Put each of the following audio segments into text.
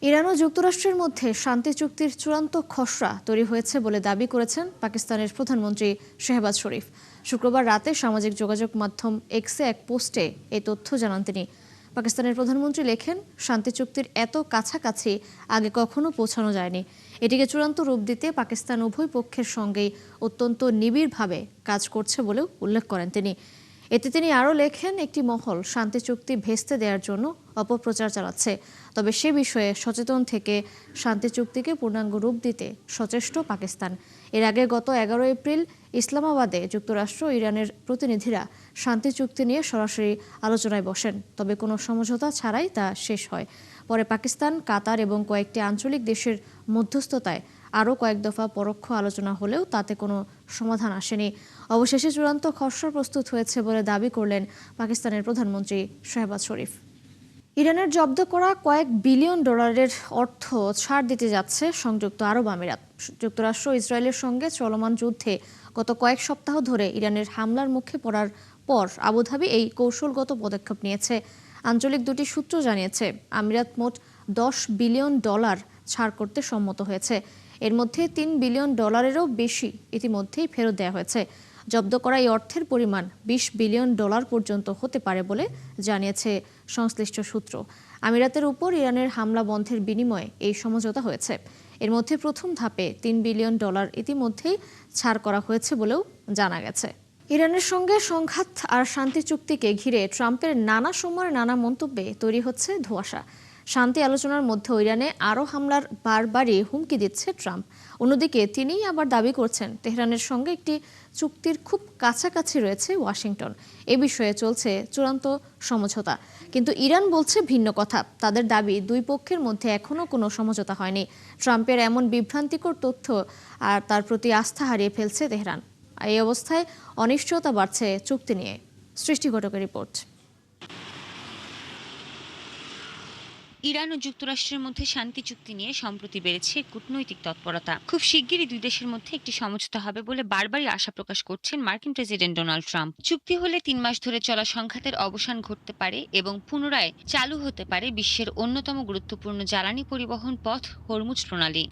Iran ও যুক্তরাষ্ট্রের মধ্যে শান্তি চুক্তির চূড়ান্ত খসড়া তৈরি হয়েছে বলে দাবি করেছেন পাকিস্তানের প্রধানমন্ত্রী শেহবাজ শরীফ। শুক্রবার রাতে সামাজিক যোগাযোগ মাধ্যম এক্সে এক পোস্টে এই তথ্য জানান তিনি। পাকিস্তানের প্রধানমন্ত্রী লেখেন, শান্তি চুক্তির এত কাছাকাছি আগে কখনো পৌঁছানো যায়নি। এটিকে চূড়ান্ত রূপ দিতে পাকিস্তান উভয় পক্ষের সঙ্গেই অত্যন্ত নিবিড়ভাবে কাজ করছে বলেও উল্লেখ করেন তিনি। এতে তিনি আরও লেখেন, একটি মহল শান্তি চুক্তি ভেস্তে দেওয়ার জন্য অপপ্রচার চালাচ্ছে, তবে সে বিষয়ে সচেতন থেকে শান্তি চুক্তিকে পূর্ণাঙ্গ রূপ দিতে সচেষ্ট পাকিস্তান। এর আগে গত 11 এপ্রিল ইসলামাবাদে যুক্তরাষ্ট্র ও ইরানের প্রতিনিধিরা শান্তি চুক্তি নিয়ে সরাসরি আলোচনায় বসেন, তবে কোনো সমঝোতা ছাড়াই তা শেষ হয়। পরে পাকিস্তান, কাতার এবং কয়েকটি আঞ্চলিক দেশের মধ্যস্থতায় আরও কয়েক দফা পরোক্ষ আলোচনা হলেও তাতে কোনো সমাধান আসেনি। অবশেষে চূড়ান্ত খসড়া প্রস্তুত হয়েছে বলে দাবি করলেন পাকিস্তানের প্রধানমন্ত্রী শেহবাজ শরীফ। ইরানের জব্দ করা কয়েক বিলিয়ন ডলারের অর্থ ছাড় দিতে যাচ্ছে সংযুক্ত আরব আমিরাত। যুক্তরাষ্ট্র ইসরায়েলের সঙ্গে চলমান যুদ্ধে গত কয়েক সপ্তাহ ধরে ইরানের হামলার মুখে পড়ার পর আবুধাবি এই কৌশলগত পদক্ষেপ নিয়েছে। আঞ্চলিক দুটি সূত্র জানিয়েছে, আমিরাত মোট 10 বিলিয়ন ডলার ছাড় করতে সম্মত হয়েছে। এর মধ্যে 3 বিলিয়ন ডলারেরও বেশি ইতিমধ্যেই ফেরত দেওয়া হয়েছে। জব্দ করা এই অর্থের পরিমাণ 20 বিলিয়ন ডলার পর্যন্ত হতে পারে বলে জানিয়েছে সংশ্লিষ্ট সূত্র। আমিরাতের উপর ইরানের হামলা বন্ধের বিনিময়ে এই সমঝোতা হয়েছে। এর মধ্যে প্রথম ধাপে 3 বিলিয়ন ডলার ইতিমধ্যেই ছাড় করা হয়েছে বলেও জানা গেছে। ইরানের সঙ্গে সংঘাত আর শান্তি চুক্তিকে ঘিরে ট্রাম্পের নানা সময়ের নানা মন্তব্যে তৈরি হচ্ছে ধোঁয়াশা। শান্তি আলোচনার মধ্যে ইরানে আরও হামলার বারবারই হুমকি দিচ্ছে ট্রাম্প। অন্যদিকে তিনিই আবার দাবি করছেন, তেহরানের সঙ্গে একটি চুক্তির খুব কাছাকাছি রয়েছে ওয়াশিংটন। এ বিষয়ে চলছে চূড়ান্ত সমঝোতা। কিন্তু ইরান বলছে ভিন্ন কথা। তাদের দাবি, দুই পক্ষের মধ্যে এখনও কোনো সমঝোতা হয়নি। ট্রাম্পের এমন বিভ্রান্তিকর তথ্য আর তার প্রতি আস্থা হারিয়ে ফেলছে তেহরান। এই অবস্থায় অনিশ্চয়তা বাড়ছে চুক্তি নিয়ে। সৃষ্টি ঘটকের রিপোর্ট। ইরান ও যুক্তরাষ্ট্রের মধ্যে শান্তি চুক্তি নিয়ে সম্প্রতি বেড়েছে কূটনৈতিক তৎপরতা। খুব শিগগিরই দুই দেশের মধ্যে একটি সমঝোতা হবে বলে বারবারই আশা প্রকাশ করছেন মার্কিন প্রেসিডেন্ট ডোনাল্ড ট্রাম্প। চুক্তি হলে 3 মাস ধরে চলা সংঘাতের অবসান ঘটতে পারে এবং পুনরায় চালু হতে পারে বিশ্বের অন্যতম গুরুত্বপূর্ণ জ্বালানি পরিবহন পথ হরমুজ প্রণালী।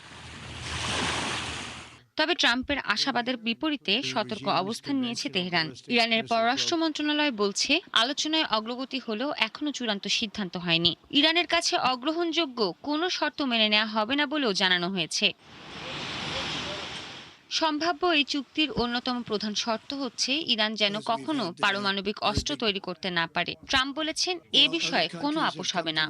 তবে ট্রাম্পের আশাবাদের বিপরীতে সতর্ক অবস্থান নিয়েছে তেহরান। ইরানের পররাষ্ট্র মন্ত্রণালয় বলছে, আলোচনায় অগ্রগতি হলেও এখনো চূড়ান্ত সিদ্ধান্ত হয়নি। ইরানের কাছে অগ্রহণযোগ্য কোনো শর্ত মেনে নেওয়া হবে না বলেও জানানো হয়েছে। সম্ভাব্য এই চুক্তির অন্যতম প্রধান শর্ত হচ্ছে ইরান যেন কখনো পারমাণবিক অস্ত্র তৈরি করতে না পারে। ট্রাম্প বলেছেন, এ বিষয়ে কোনো আপোষ হবে না।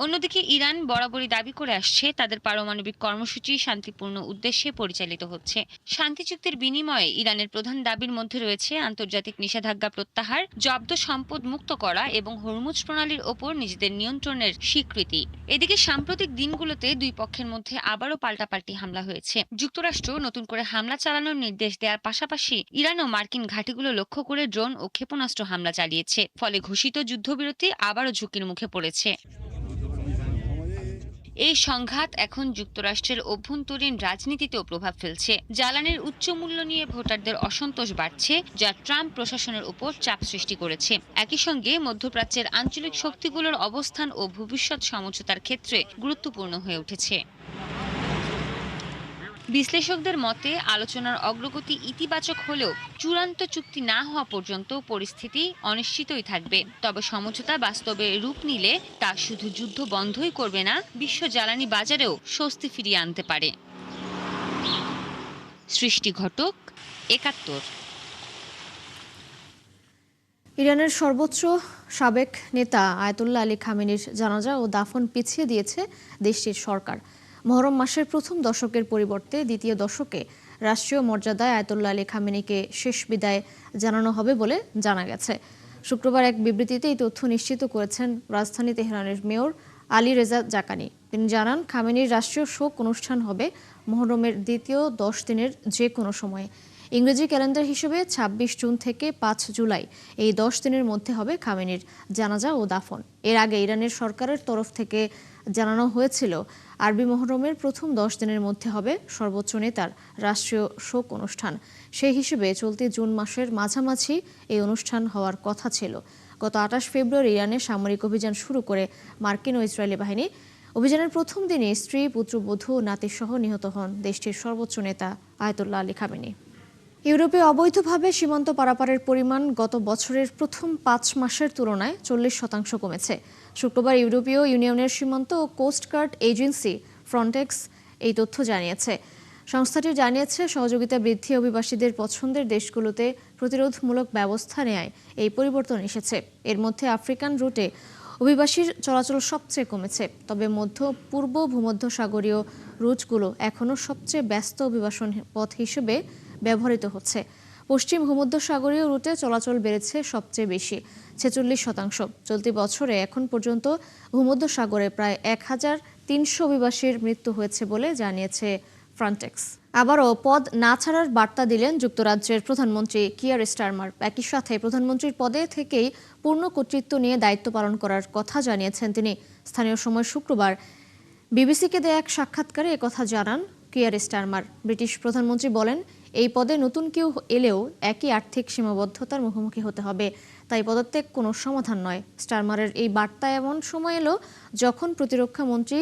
অন্যদিকে ইরান বরাবরই দাবি করে আসছে, তাদের পারমাণবিক কর্মসূচি শান্তিপূর্ণ উদ্দেশ্যে পরিচালিত হচ্ছে। শান্তি চুক্তির বিনিময়ে ইরানের প্রধান দাবির মধ্যে রয়েছে আন্তর্জাতিক নিষেধাজ্ঞা প্রত্যাহার, জব্দ সম্পদ মুক্ত করা এবং হরমুজ প্রণালীর ওপর নিজেদের নিয়ন্ত্রণের স্বীকৃতি। এদিকে সাম্প্রতিক দিনগুলোতে দুই পক্ষের মধ্যে আবারও পাল্টাপাল্টি হামলা হয়েছে। যুক্তরাষ্ট্র নতুন করে হামলা চালানোর নির্দেশ দেওয়ার পাশাপাশি ইরান ও মার্কিন ঘাঁটিগুলো লক্ষ্য করে ড্রোন ও ক্ষেপণাস্ত্র হামলা চালিয়েছে। ফলে ঘোষিত যুদ্ধবিরতি আবারও ঝুঁকির মুখে পড়েছে। এই সংঘাত এখন যুক্তরাষ্ট্রের অভ্যন্তরীণ রাজনীতিতেও প্রভাব ফেলছে। জ্বালানির উচ্চ মূল্য নিয়ে ভোটারদের অসন্তোষ বাড়ছে, যা ট্রাম্প প্রশাসনের উপর চাপ সৃষ্টি করেছে। একই সঙ্গে মধ্যপ্রাচ্যের আঞ্চলিক শক্তিগুলোর অবস্থান ও ভবিষ্যৎ সমঝোতার ক্ষেত্রে গুরুত্বপূর্ণ হয়ে উঠেছে। বিশ্লেষকদের মতে, আলোচনার অগ্রগতি ইতিবাচক হলেও চূড়ান্ত চুক্তি না হওয়া পর্যন্ত পরিস্থিতি অনিশ্চিতই থাকবে। তবে সমঝোতা বাস্তবে রূপ নিলে তা শুধু যুদ্ধ বন্ধই করবে না, বিশ্ব জ্বালানি বাজারেও স্বস্তি ফিরিয়ে আনতে পারে। সৃষ্টি ঘটক, ৭১। ইরানের সর্বোচ্চ সাবেক নেতা আয়াতুল্লাহ আলী খামেনির জানাজা ও দাফন পিছিয়ে দিয়েছে দেশটির সরকার। মহরম মাসের প্রথম দশকের পরিবর্তে দ্বিতীয় দশকে রাষ্ট্রীয় মর্যাদায় আয়াতুল্লাহ আলী খামেনিকে শেষ বিদায় জানানো হবে বলে জানা গেছে। শুক্রবার এক বিবৃতিতে এই তথ্য নিশ্চিত করেছেন রাজধানী তেহরানের মেয়র আলী রেজা জাকানি। তিনি জানান, খামেনির রাষ্ট্রীয় শোক অনুষ্ঠান হবে মহরমের দ্বিতীয় 10 দিনের যে কোনো সময়ে। ইংরেজি ক্যালেন্ডার হিসেবে 26 জুন থেকে 5 জুলাই এই 10 দিনের মধ্যে হবে খামেনির জানাজা ও দাফন। এর আগে ইরানের সরকারের তরফ থেকে জানানো হয়েছিল, আরবি মহরমের প্রথম 10 দিনের মধ্যে হবে সর্বোচ্চ নেতার রাষ্ট্রীয় শোক অনুষ্ঠান। সেই হিসেবে চলতি জুন মাসের মাঝামাঝি এই অনুষ্ঠান হওয়ার কথা ছিল। গত 28 ফেব্রুয়ারি ইরানে সামরিক অভিযান শুরু করে মার্কিন ও ইসরায়েলি বাহিনী। অভিযানের প্রথম দিনে স্ত্রী, পুত্রবধূ, নাতিসহ নিহত হন দেশটির সর্বোচ্চ নেতা আয়াতুল্লাহ আলী খামেনি। ইউরোপে অবৈধভাবে সীমান্ত পারাপারের পরিমাণ গত বছরের প্রথম 5 মাসের তুলনায় 40% কমেছে। শুক্রবার ইউরোপীয় ইউনিয়নের সীমান্ত ও কোস্টগার্ড এজেন্সি ফ্রন্টেক্স এই তথ্য জানিয়েছে। সংস্থাটি জানিয়েছে, সহযোগিতা বৃদ্ধি অভিবাসীদের পছন্দের দেশগুলোতে প্রতিরোধমূলক ব্যবস্থা নেয় এই পরিবর্তন এসেছে। এর মধ্যে আফ্রিকান রুটে অভিবাসীর চলাচল সবচেয়ে কমেছে, তবে মধ্য পূর্ব ভূমধ্যসাগরীয় রুটগুলো এখনও সবচেয়ে ব্যস্ত অভিবাসন পথ হিসেবে ব্যবহৃত হচ্ছে। পশ্চিম ভূমধ্যসাগরীয় রুটে চলাচল বেড়েছে সবচেয়ে বেশি, 46%। চলতি বছরে এখন পর্যন্ত ভূমধ্যসাগরে প্রায় 1300 অভিবাসীর মৃত্যু হয়েছে বলে জানিয়েছে ফ্রন্টেক্স। আবারও পদ না ছাড়ার বার্তা দিলেন যুক্তরাজ্যের প্রধানমন্ত্রী কিয়ার স্টারমার। একই সাথে প্রধানমন্ত্রীর পদে থেকেই পূর্ণ কর্তৃত্ব নিয়ে দায়িত্ব পালন করার কথা জানিয়েছেন তিনি। স্থানীয় সময় শুক্রবার বিবিসিকে দেয়া এক সাক্ষাৎকারে একথা জানান কিয়ার স্টারমার। ব্রিটিশ প্রধানমন্ত্রী বলেন, এই পদে নতুন কেউ এলেও একই আর্থিক সীমাবদ্ধতার মুখোমুখি হতে হবে, তাই পদত্যাগ কোনো সমাধান নয়। স্টারমারের এই বার্তা এমন সময় এলো যখন প্রতিরক্ষা মন্ত্রী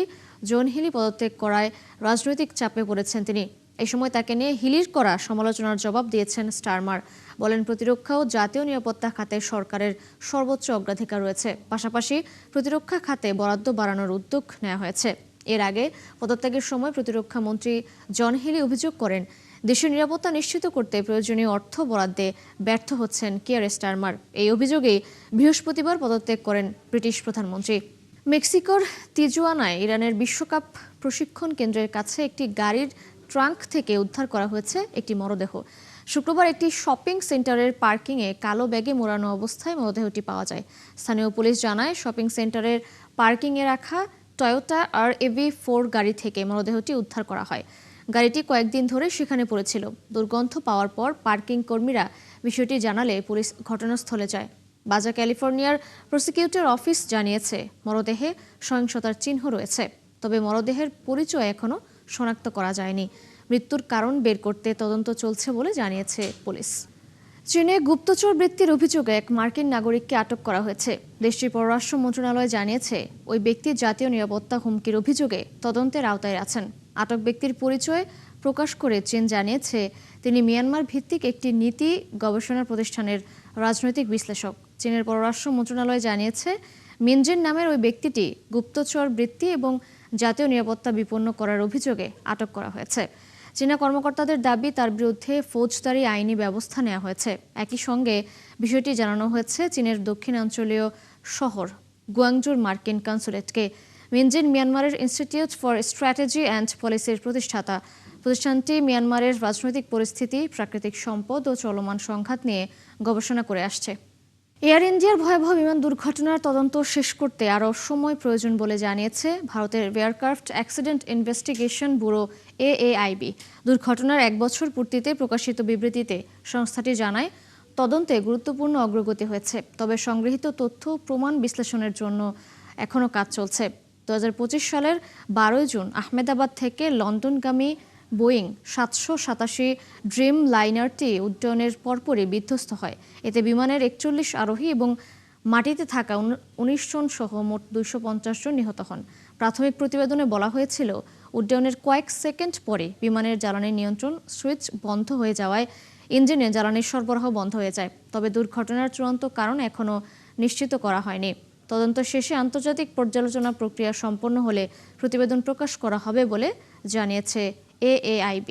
জন হিলি পদত্যাগ করায় রাজনৈতিক চাপে পড়েছেন তিনি। এই সময় তাকে নিয়ে হিলির করা সমালোচনার জবাব দিয়েছেন স্টারমার। বলেন, প্রতিরক্ষা ও জাতীয় নিরাপত্তা খাতে সরকারের সর্বোচ্চ অগ্রাধিকার রয়েছে। পাশাপাশি প্রতিরক্ষা খাতে বরাদ্দ বাড়ানোর উদ্যোগ নেওয়া হয়েছে। এর আগে পদত্যাগের সময় প্রতিরক্ষা মন্ত্রী জন হিলি অভিযোগ করেন, দেশের নিরাপত্তা নিশ্চিত করতে প্রয়োজনীয় অর্থ বরাদ্দে ব্যর্থ হচ্ছেন কিয়ার স্টারমার। এই অভিযোগেই বৃহস্পতিবার পদত্যাগ করেন ব্রিটিশ প্রধানমন্ত্রী। মেক্সিকোর তিজুয়ানায় ইরানের বিশ্বকাপ প্রশিক্ষণ কেন্দ্রের কাছে একটি গাড়ির ট্রাঙ্ক থেকে উদ্ধার করা হয়েছে একটি মরদেহ। শুক্রবার একটি শপিং সেন্টারের পার্কিংয়ে কালো ব্যাগে মোড়ানো অবস্থায় মরদেহটি পাওয়া যায়। স্থানীয় পুলিশ জানায়, শপিং সেন্টারের পার্কিংয়ে রাখা টয়োটা RAV4 গাড়ি থেকে মরদেহটি উদ্ধার করা হয়। গাড়িটি কয়েকদিন ধরে সেখানে পড়েছিল। দুর্গন্ধ পাওয়ার পর পার্কিং কর্মীরা বিষয়টি জানালে পুলিশ ঘটনাস্থলে যায়। বাজা ক্যালিফোর্নিয়ার প্রসিকিউটর অফিস জানিয়েছে, মরদেহে সহিংসতার চিহ্ন রয়েছে, তবে মরদেহের পরিচয় এখনও শনাক্ত করা যায়নি। মৃত্যুর কারণ বের করতে তদন্ত চলছে বলে জানিয়েছে পুলিশ। চীনে গুপ্তচর বৃত্তির অভিযোগে এক মার্কিন নাগরিককে আটক করা হয়েছে। দেশটির পররাষ্ট্র মন্ত্রণালয় জানিয়েছে, ওই ব্যক্তি জাতীয় নিরাপত্তা হুমকির অভিযোগে তদন্তের আওতায় আছেন। আটক ব্যক্তির পরিচয় প্রকাশ করে চীন জানিয়েছে, তিনি মিয়ানমার ভিত্তিক একটি নীতি গবেষণা প্রতিষ্ঠানের রাজনৈতিক বিশ্লেষক। চীনের পররাষ্ট্র মন্ত্রণালয় জানিয়েছে, মিনজেন নামের ওই ব্যক্তিটি গুপ্তচর বৃত্তি এবং জাতীয় নিরাপত্তা বিপন্ন করার অভিযোগে আটক করা হয়েছে। চীনা কর্মকর্তাদের দাবি, তার বিরুদ্ধে ফৌজদারি আইনি ব্যবস্থা নেওয়া হয়েছে। একই সঙ্গে বিষয়টি জানানো হয়েছে চীনের দক্ষিণাঞ্চলীয় শহর গুয়াংজুর মার্কিন কনসুলেটকে। মিনজেন মিয়ানমারের ইনস্টিটিউট ফর স্ট্র্যাটেজি অ্যান্ড পলিসির প্রতিষ্ঠাতা। প্রতিষ্ঠানটি মিয়ানমারের রাজনৈতিক পরিস্থিতি, প্রাকৃতিক সম্পদ ও চলমান সংঘাত নিয়ে গবেষণা করে আসছে। এয়ার ইন্ডিয়ার ভয়াবহ বিমান দুর্ঘটনার তদন্ত শেষ করতে আরও সময় প্রয়োজন বলে জানিয়েছে ভারতের aircraft accident investigation bureau AAIB। দুর্ঘটনার 1 বছর পূর্তিতে প্রকাশিত বিবৃতিতে সংস্থাটি জানায়, তদন্তে গুরুত্বপূর্ণ অগ্রগতি হয়েছে, তবে সংগৃহীত তথ্য প্রমাণ বিশ্লেষণের জন্য এখনও কাজ চলছে। 2025 সালের 12 জুন আহমেদাবাদ থেকে লন্ডনগামী বোয়িং 787 ড্রিম লাইনারটি উড্ডয়নের পরপরই বিধ্বস্ত হয়। এতে বিমানের 41 আরোহী এবং মাটিতে থাকা 19 জন সহ মোট 250 জন নিহত হন। প্রাথমিক প্রতিবেদনে বলা হয়েছিল, উড্ডয়নের কয়েক সেকেন্ড পরে বিমানের জ্বালানি নিয়ন্ত্রণ সুইচ বন্ধ হয়ে যাওয়ায় ইঞ্জিনে জ্বালানির সরবরাহ বন্ধ হয়ে যায়। তবে দুর্ঘটনার চূড়ান্ত কারণ এখনও নিশ্চিত করা হয়নি। তদন্ত শেষে আন্তর্জাতিক পর্যালোচনা প্রক্রিয়া সম্পন্ন হলে প্রতিবেদন প্রকাশ করা হবে বলে জানিয়েছে AAIB।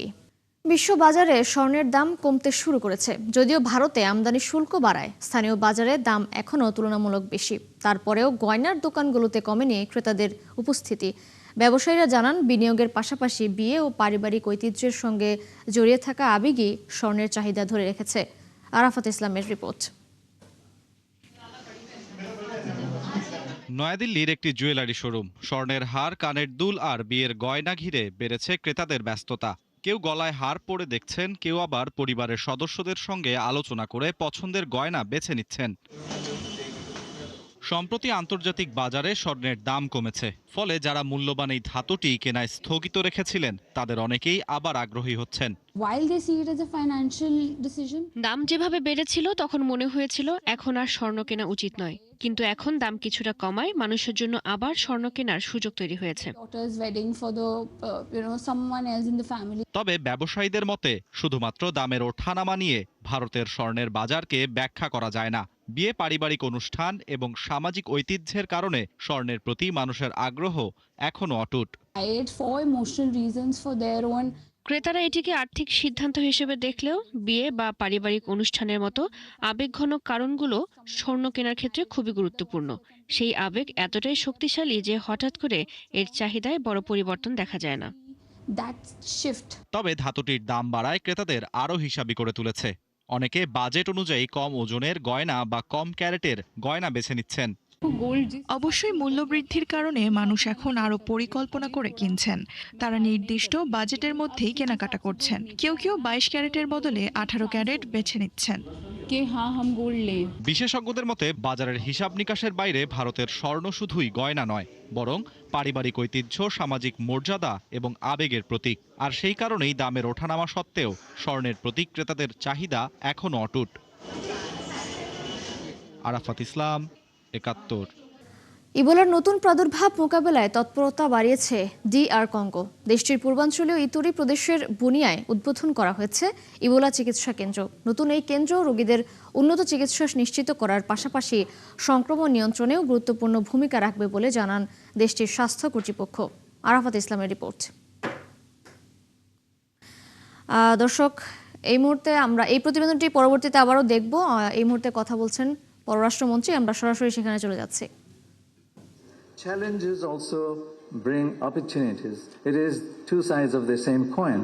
বিশ্ববাজারে স্বর্ণের দাম কমতে শুরু করেছে। যদিও ভারতে আমদানি শুল্ক বাড়ায়, স্থানীয় বাজারে দাম এখনও তুলনামূলক বেশি। তারপরেও গয়নার দোকানগুলোতে কমেনি ক্রেতাদের উপস্থিতি। ব্যবসায়ীরা জানান, বিনিয়োগের পাশাপাশি বিয়ে ও পারিবারিক ঐতিহ্যের সঙ্গে জড়িয়ে থাকা আবেগই স্বর্ণের চাহিদা ধরে রেখেছে। আরাফাত ইসলামের রিপোর্ট। নয়াদিল্লির একটি জুয়েলারি শোরুম। স্বর্ণের হার, কানের দুল আর বিয়ের গয়না ঘিরে বেড়েছে ক্রেতাদের ব্যস্ততা। কেউ গলায় হার পরে দেখছেন, কেউ আবার পরিবারের সদস্যদের সঙ্গে আলোচনা করে পছন্দের গয়না বেছে নিচ্ছেন। সম্প্রতি আন্তর্জাতিক বাজারে স্বর্ণের দাম কমেছে, ফলে যারা মূল্যবান এই ধাতুটি কেনায় স্থগিত রেখেছিলেন তাদের অনেকেই আবার আগ্রহী হচ্ছেন। While they see it as a financial decision, দাম যেভাবে বেড়েছিল তখন মনে হয়েছিল এখন আর স্বর্ণ কেনা উচিত নয়, কিন্তু এখন দাম কিছুটা কমায় মানুষের জন্য আবার স্বর্ণ কেনার সুযোগ তৈরি হয়েছে। daughter's wedding for the someone else in the family. তবে ব্যবসায়ীদের মতে শুধুমাত্র দামের ওঠানামা নিয়ে ভারতের স্বর্ণের বাজারকে ব্যাখ্যা করা যায় না। বিয়ে, পারিবারিক অনুষ্ঠান এবং সামাজিক ঐতিহ্যের কারণে স্বর্ণের প্রতি মানুষের আগ্রহ এখনো অটুট। For emotional reasons, for their own. ক্রেতারা এটিকে আর্থিক সিদ্ধান্ত হিসেবে দেখলেও বিয়ে বা পারিবারিক অনুষ্ঠানের মতো আবেগঘন কারণগুলো স্বর্ণ কেনার ক্ষেত্রে খুবই গুরুত্বপূর্ণ। সেই আবেগ এতটাই শক্তিশালী যে হঠাৎ করে এর চাহিদায় বড় পরিবর্তন দেখা যায় না। That shift. তবে ধাতুটির দাম বাড়ায় ক্রেতাদের আরও হিসাবি করে তুলেছে। অনেকে বাজেট অনুযায়ী কম ওজনের গয়না বা কম ক্যারেটের গয়না বেছে নিচ্ছেন। অবশ্যই মূল্যবৃদ্ধির কারণে মানুষ এখন আরো পরিকল্পনা করে কিনছেন। তারা নির্দিষ্ট বাজেটের মধ্যেই কেনাকাটা করছেন। কেউ কেউ 22 ক্যারেটের বদলে 18 ক্যারেট বেছে নিচ্ছেন। বিশেষজ্ঞদের মতে বাজারের হিসাব নিকাশের বাইরে ভারতের স্বর্ণ শুধুই গয়না নয়, বরং পারিবারিক ঐতিহ্য, সামাজিক মর্যাদা এবং আবেগের প্রতীক। আর সেই কারণেই দামের ওঠানামা সত্ত্বেও স্বর্ণের প্রতি ক্রেতাদের চাহিদা এখনো অটুট। আরাফাত ইসলাম, ৭১। ইবোলার নতুন প্রাদুর্ভাব মোকাবেলায় তৎপরতা বাড়িয়েছে DR কঙ্গো। দেশটির পূর্বাঞ্চলীয় ইতুরি প্রদেশের বুনিয়ায় উদ্বোধন করা হয়েছে ইবোলা চিকিৎসা কেন্দ্র। নতুন এই কেন্দ্র রোগীদের উন্নত চিকিৎসা নিশ্চিত করার পাশাপাশি সংক্রমণ নিয়ন্ত্রণেও গুরুত্বপূর্ণ ভূমিকা রাখবে বলে জানান দেশটির স্বাস্থ্য কর্তৃপক্ষ। আরাফাত ইসলামের রিপোর্ট। দর্শক, এই মুহূর্তে আমরা এই প্রতিবেদনটি পরবর্তীতে আবারও দেখব। এই মুহূর্তে কথা বলছেন পররাষ্ট্রমন্ত্রী, আমরা সরাসরি সেখানে চলে যাচ্ছি। Challenges also bring opportunities. It is two sides of the same coin.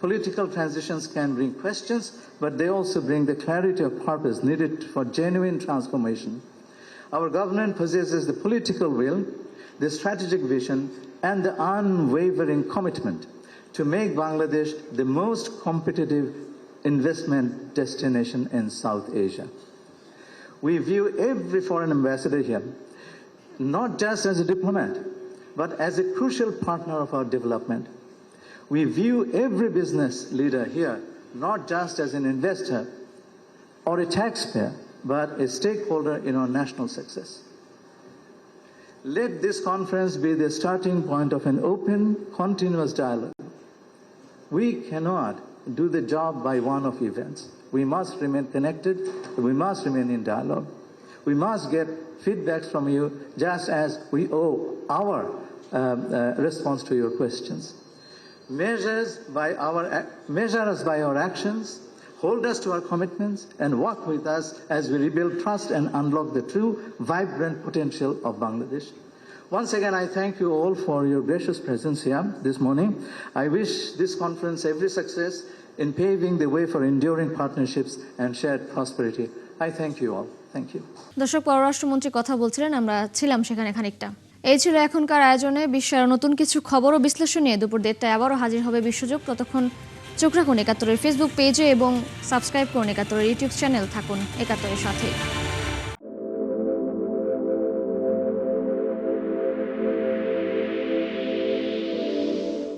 Political transitions can bring questions, but they also bring the clarity of purpose needed for genuine transformation. Our government possesses the political will, the strategic vision, and the unwavering commitment to make Bangladesh the most competitive investment destination in South Asia. We view every foreign ambassador here not just as a diplomat, but as a crucial partner of our development. We view every business leader here not just as an investor or a taxpayer, but a stakeholder in our national success. Let this conference be the starting point of an open, continuous dialogue. We cannot do the job by one-off events. We must remain connected, we must remain in dialogue. We must get feedbacks from you just as we owe our response to your questions. Measure us by our actions, hold us to our commitments, and work with us as we rebuild trust and unlock the true, vibrant potential of Bangladesh. Once again, I thank you all for your gracious presence here this morning. I wish this conference every success in paving the way for enduring partnerships and shared prosperity. I thank you all. Thank you. দর্শক, পররাষ্ট্রমন্ত্রী কথা বলছিলেন, আমরা ছিলাম সেখানে খানিকটা। এই ছিল এখনকার আয়োজনে। বিশ্বের নতুন কিছু খবর ও বিশ্লেষণ নিয়ে দুপুর 1:30টায় আবারও হাজির হবে বিশ্বযোগ। ততক্ষণ চোখ রাখুন ৭১-এর ফেসবুক পেজে এবং সাবস্ক্রাইব করুন ৭১-এর ইউটিউব চ্যানেল। থাকুন ৭১-এর সাথে।